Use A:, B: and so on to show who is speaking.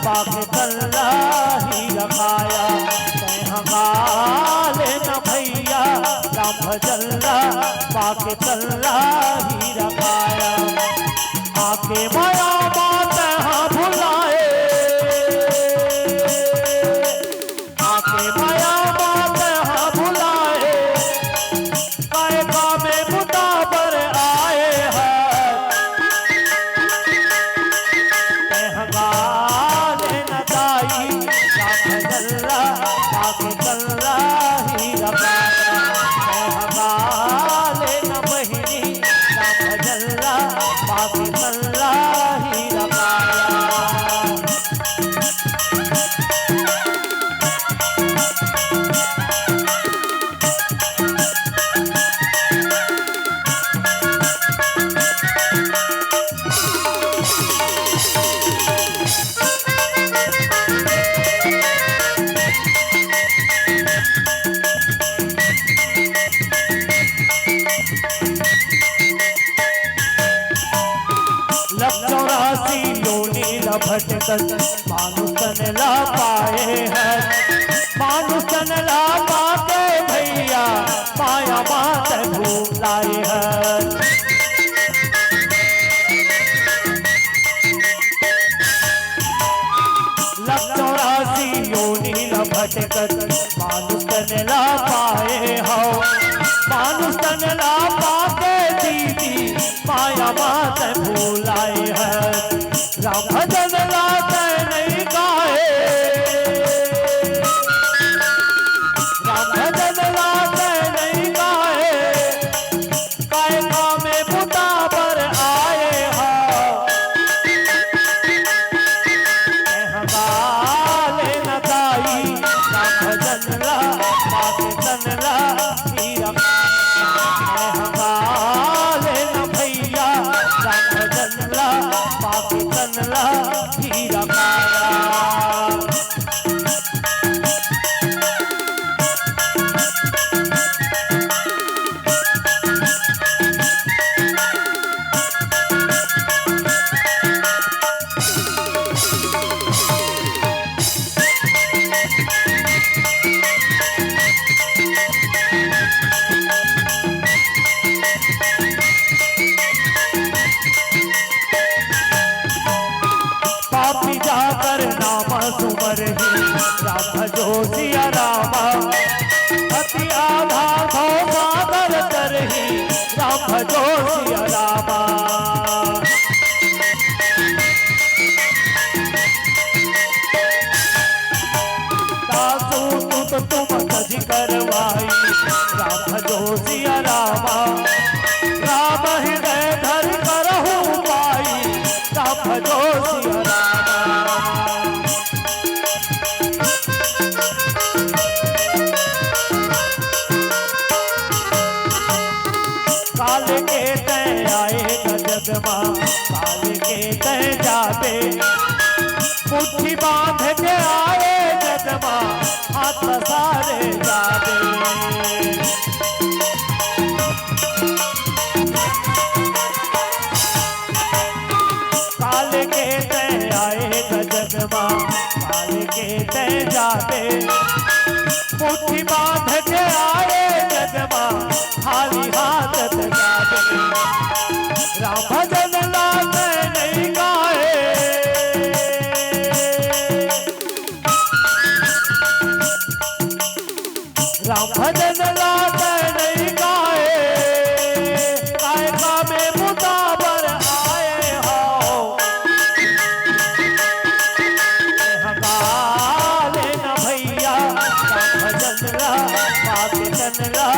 A: पाके तल्ला ही रखाया। गाले न भैया राम भजल्ला पाके तल्ला ही रखाया। आके माया बात हाँ भुलाए, आके माया बात हाँ भुलाए, कायका में मुताबर आए हैं। गाले न दाई राम भजल्ला पाके तल्ला ही रखाया। गाले न बहिनी राम भजल्ला पाके तल्ला ही रखाया। चौरासी योनि भटकर मानुषन ला पाए हैं। मानुषन ला पाते भैया माया मात भूलाए हैं। चौरासी योनि भटकर मानुषन ला पाए हो। मानुषन ला पाते दीदी माया मात भूलाए है। राम भजन लाते नहीं गाए, राम भजन लाते नहीं गाए, कायका में मुताबर आए हो। गाले न दाई राम भजन ला पाके तल्ला ही रखाया। गाले न भैया राम भजन ला पाके तल्ला ही रखाया। पापी जाकर नाम सुमर ही राम भजो सिया रामा। अति आधार भो सागर कर ही राम भजो सिया रामा। दासू तुत तुम सज करवाई राम भजो सिया रामा। राम हृदय धर करहु पाई राम भजो सिया रामा। काल के तय आए जगमा, काल के तय जाते मुट्ठी बांध के आए जगमा, हाथ सारे जाते। काल के तय आए जगमा, काल के तय जाते मुट्ठी बांध के आए जगमा, खाली हाथ जाते। राम भजन लाते नहीं गाए, राम भजन लाते नहीं गाए, कायका में मुताबर आए हो। गाले न भैया राम भजन ला पाके तल्ला